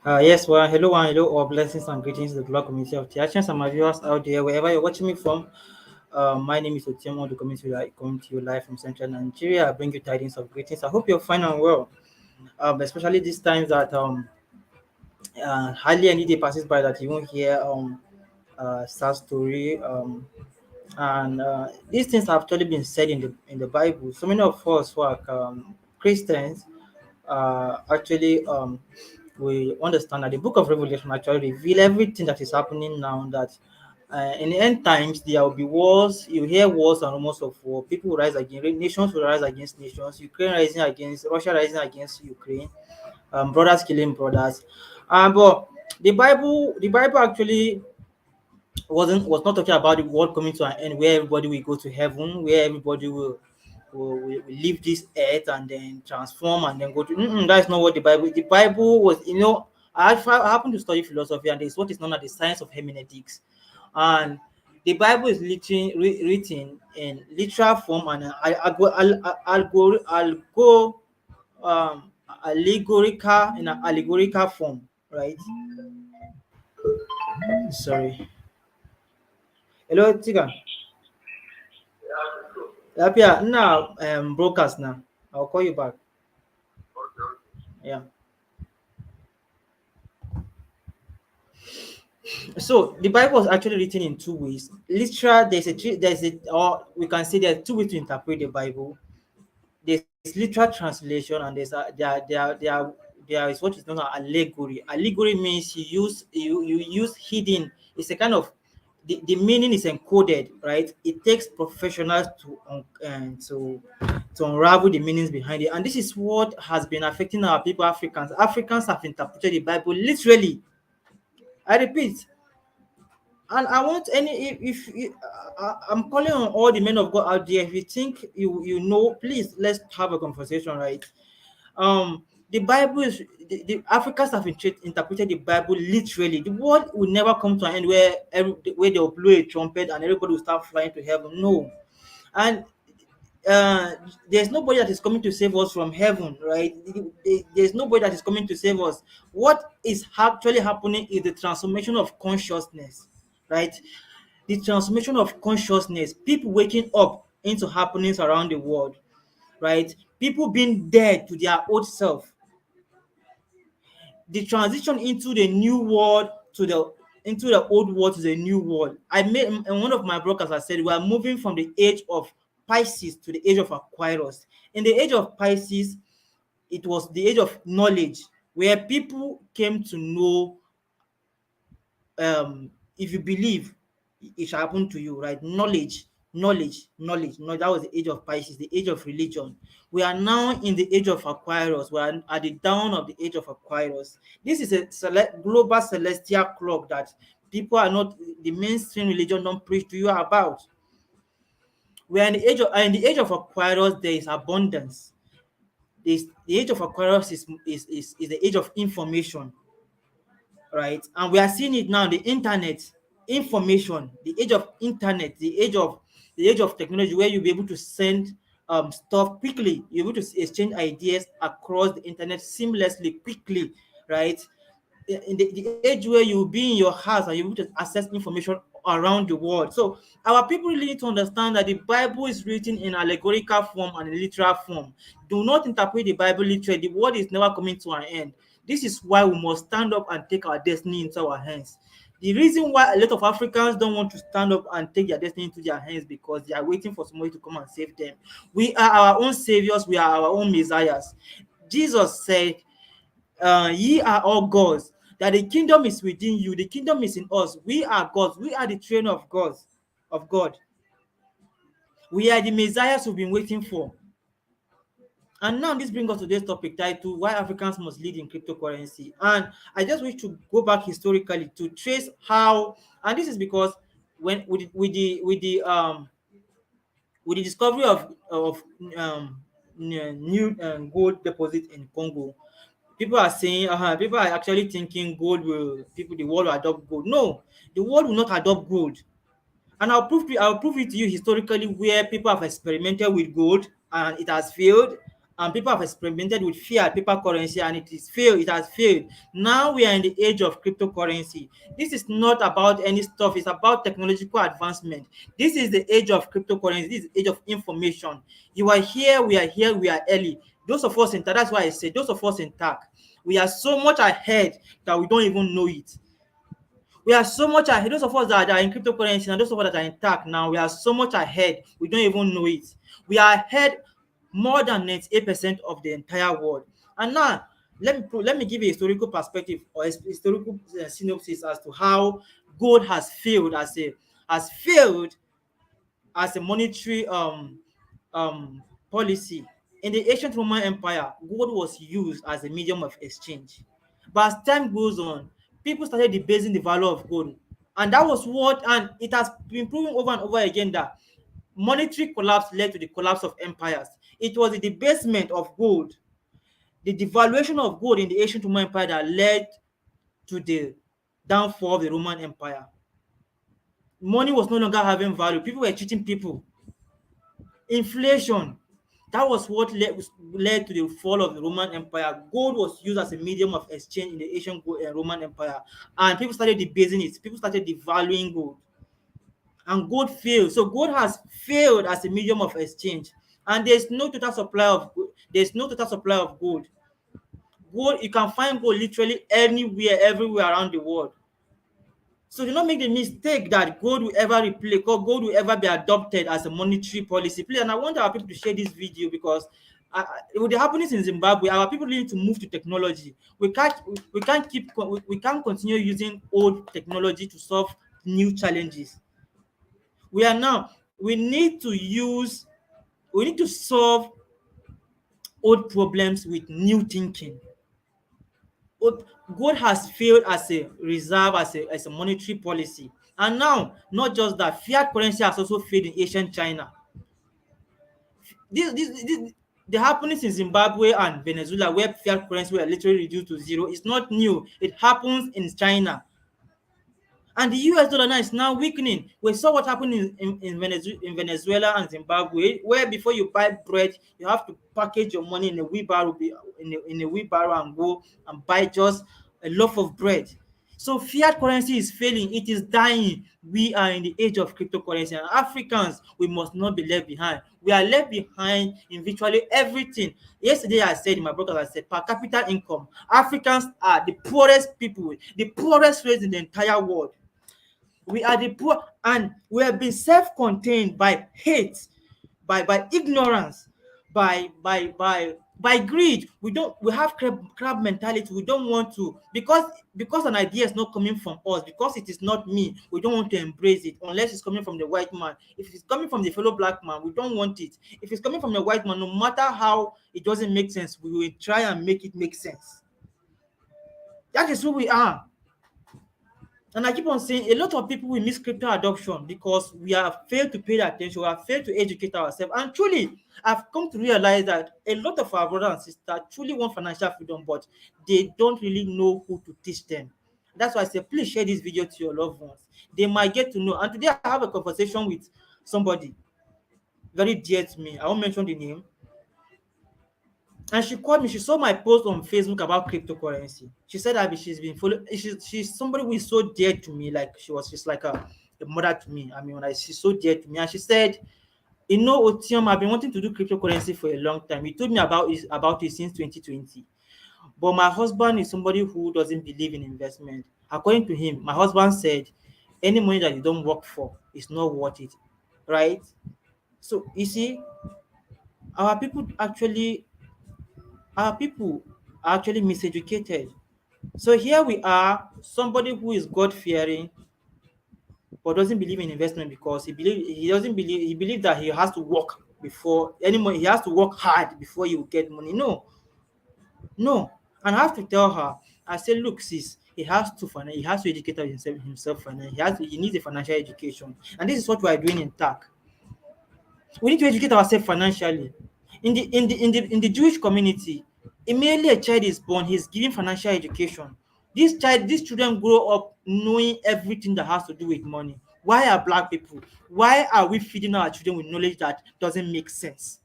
Yes, well, hello, all blessings and greetings to the global community of Theatrians and my viewers out there, wherever you're watching me from. My name is Otiemo, the coming to you live from Central Nigeria. I bring you tidings of greetings. I hope you're fine and well, especially these times that hardly any day passes by that you won't hear sad story. And these things have actually been said in the Bible. So many of us who are Christians actually we understand that the book of Revelation actually reveal everything that is happening now. That in the end times there will be wars. You hear wars and rumors of war. People will rise against nations will rise against nations. Ukraine rising against Russia, rising against Ukraine. Brothers killing brothers. But the Bible actually was not talking about the world coming to an end where everybody will go to heaven, where everybody will leave this earth and then transform and then go to. That's not what The Bible was, I happen to study philosophy, and there's what is known as the science of hermeneutics, and the Bible is written in literal form and um, allegorical form, right? Sorry. Hello, Tiga. Yeah, now broadcast now. I'll call you back. Yeah. So the Bible was actually written in two ways. Literal, or we can say there are two ways to interpret the Bible. There's literal translation, and there is what is known as allegory. Allegory means you use hidden. It's a kind of the meaning is encoded, right? It takes professionals to unravel the meanings behind it, and this is what has been affecting our people. Africans have interpreted the Bible literally. I repeat, and I want any I'm calling on all the men of God out there. If you think please let's have a conversation, right? The Bible is the Africans have interpreted the Bible literally. The world will never come to an end where they'll blow a trumpet and everybody will start flying to heaven. No, and there's nobody that is coming to save us from heaven, right? There's nobody that is coming to save us. What is actually happening is the transformation of consciousness, right? The transformation of consciousness, people waking up into happenings around the world, right? People being dead to their old self, the transition into the new world into the old world to the new world. I made in one of my broadcasts, I said we are moving from the age of Pisces to the age of Aquarius. In the age of Pisces, it was the age of knowledge, where people came to know, if you believe, it shall happen to you, right? Knowledge. That was the age of Pisces, the age of religion. We are now in the age of Aquarius. We are at the dawn of the age of Aquarius. This is a global celestial clock that people are not, the mainstream religion don't preach to you about. We are in the age of Aquarius. There is abundance. The age of Aquarius is the age of information, right? And we are seeing it now, the internet, information, the age of internet, the age of technology, where you'll be able to send stuff quickly, you're able to exchange ideas across the internet seamlessly, quickly, right? In the age where you'll be in your house and you're able to access information around the world. So our people really need to understand that the Bible is written in allegorical form and in literal form. Do not interpret the Bible literally. The world is never coming to an end. This is why we must stand up and take our destiny into our hands. The reason why a lot of Africans don't want to stand up and take their destiny into their hands because they are waiting for somebody to come and save them. We are our own saviors, we are our own messiahs. Jesus said, ye are all gods, that the kingdom is within you, the kingdom is in us. We are gods, we are the train of God. We are the messiahs we've been waiting for. And now this brings us to today's topic titled Why Africans Must Lead in Cryptocurrency. And I just wish to go back historically to trace how, and this is because when with the discovery of new gold deposit in Congo, people are actually thinking the world will adopt gold. No, the world will not adopt gold. And I'll prove it to you historically where people have experimented with gold and it has failed, and people have experimented with fiat paper currency and it has failed. Now we are in the age of cryptocurrency. This is not about any stuff, it's about technological advancement. This is the age of cryptocurrency, this is the age of information. You are here, we are early. Those of us in TAC, that's why I say those of us in TAC, we are so much ahead that we don't even know it. We are so much ahead. Those of us that are in cryptocurrency and those of us that are in TAC now, we are so much ahead. We don't even know it. We are ahead more than 98% of the entire world. And now, let me give a historical perspective or a historical synopsis as to how gold has failed as a monetary policy. In the ancient Roman Empire, gold was used as a medium of exchange. But as time goes on, people started debasing the value of gold. And that was what, and it has been proven over and over again that monetary collapse led to the collapse of empires. It was the debasement of gold, the devaluation of gold in the ancient Roman Empire that led to the downfall of the Roman Empire. Money was no longer having value. People were cheating people. Inflation, that was what led to the fall of the Roman Empire. Gold was used as a medium of exchange in the ancient Roman Empire, and people started debasing it. People started devaluing gold, and gold failed. So gold has failed as a medium of exchange, and there's no total supply of gold. Gold, you can find gold literally anywhere, everywhere around the world. So do not make the mistake that gold will ever replace or gold will ever be adopted as a monetary policy. Please, and I want our people to share this video because with the happenings in Zimbabwe, our people need to move to technology. We can't continue using old technology to solve new challenges. We are now we need to solve old problems with new thinking. Gold has failed as a reserve, as a monetary policy. And now, not just that, fiat currency has also failed in ancient China. This the happenings in Zimbabwe and Venezuela, where fiat currency were literally reduced to zero, is not new. It happens in China. And the US dollar now is now weakening. We saw what happened in Venezuela and Zimbabwe, where before you buy bread, you have to package your money in a wheelbarrow, in a wheelbarrow and go and buy just a loaf of bread. So fiat currency is failing, it is dying. We are in the age of cryptocurrency, and Africans, we must not be left behind. We are left behind in virtually everything. Yesterday, I said in my broadcast, I said per capita income, Africans are the poorest people, the poorest race in the entire world. We are the poor, and we have been self-contained by hate, by ignorance, by greed. We have crab mentality. We don't want to, because an idea is not coming from us, because it is not me, we don't want to embrace it unless it's coming from the white man. If it's coming from the fellow black man, we don't want it. If it's coming from the white man, no matter how it doesn't make sense, we will try and make it make sense. That is who we are. And I keep on saying a lot of people will miss crypto adoption because we have failed to pay attention, we have failed to educate ourselves. And truly, I've come to realize that a lot of our brothers and sisters truly want financial freedom, but they don't really know who to teach them. That's why I say, please share this video to your loved ones. They might get to know. And today I have a conversation with somebody very dear to me. I won't mention the name. And she called me. She saw my post on Facebook about cryptocurrency. She said that she's been following. She's somebody who is so dear to me. Like she's like a mother to me. I mean, she's so dear to me. And she said, Otium, I've been wanting to do cryptocurrency for a long time. He told me about it since 2020. But my husband is somebody who doesn't believe in investment. According to him, my husband said, any money that you don't work for is not worth it, right? So you see, our people actually are actually miseducated. So here we are, somebody who is God fearing but doesn't believe in investment because he believes that he has to work before any money, he has to work hard before he will get money. No. And I have to tell her, I say, look, sis, he has to educate himself financially. He needs a financial education. And this is what we are doing in TAC. We need to educate ourselves financially. In the Jewish community, immediately a child is born, he's given financial education. These children grow up knowing everything that has to do with money. Why are black people? Why are we feeding our children with knowledge that doesn't make sense?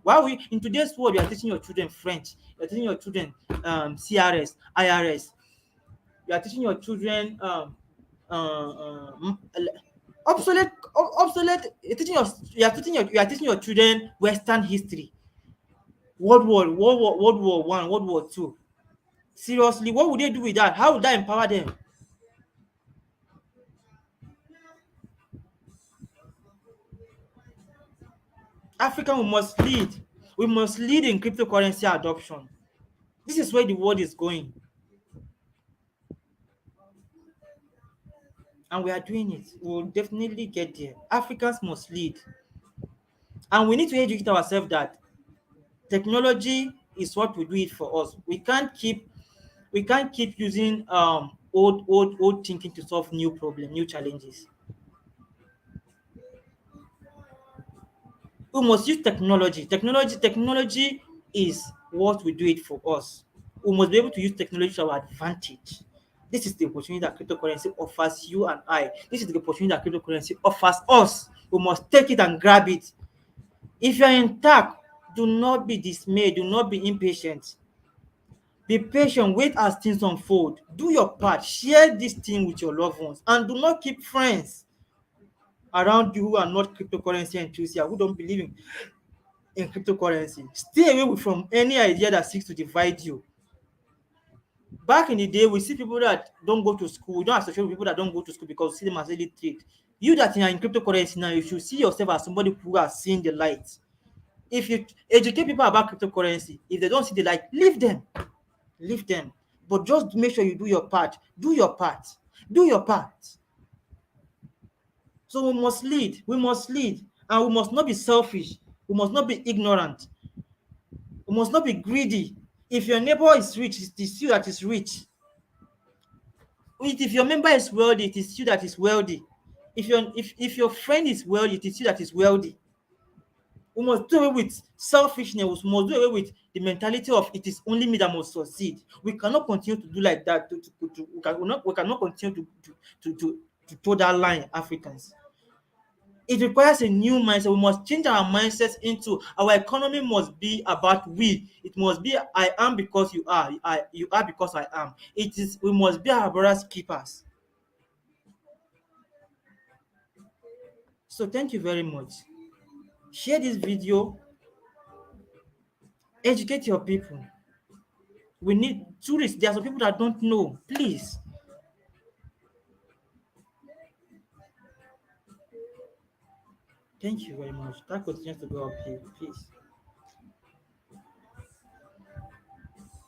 Why we in today's world you are teaching your children French, you're teaching your children CRS, IRS, you are teaching your children obsolete obsolete you're teaching your you are teaching your children Western history, World War I, World War II. Seriously, what would they do with that? How would that empower them? Africa, we must lead. We must lead in cryptocurrency adoption. This is where the world is going, and we are doing it. We will definitely get there. Africans must lead, and we need to educate ourselves that technology is what will do it for us. We can't keep using old thinking to solve new problem, new challenges. We must use technology. Technology is what will do it for us. We must be able to use technology to our advantage. This is the opportunity that cryptocurrency offers you and I. This is the opportunity that cryptocurrency offers us. We must take it and grab it. If you are in tech, do not be dismayed, do not be impatient. Be patient, wait as things unfold. Do your part, share this thing with your loved ones, and do not keep friends around you who are not cryptocurrency enthusiasts, who don't believe in cryptocurrency. Stay away from any idea that seeks to divide you. Back in the day, we see people that don't go to school. We don't associate with people that don't go to school because we see them as illiterate. You that are in cryptocurrency now, you should see yourself as somebody who has seen the light. If you educate people about cryptocurrency, if they don't see the light, leave them. Leave them. But just make sure you do your part. Do your part. Do your part. So we must lead. We must lead. And we must not be selfish. We must not be ignorant. We must not be greedy. If your neighbor is rich, it is you that is rich. If your member is wealthy, it is you that is wealthy. If your friend is wealthy, it is you that is wealthy. We must do away with selfishness. We must do away with the mentality of it is only me that must succeed. We cannot continue to do like that. We cannot continue to toe that line, Africans. It requires a new mindset. We must change our mindsets into our economy must be about we. It must be I am because you are. You are because I am. It is we must be our brothers keepers. So thank you very much. Share this video, educate your people. We need tourists. There are some people that don't know. Please. Thank you very much. That continues to go up here. Peace.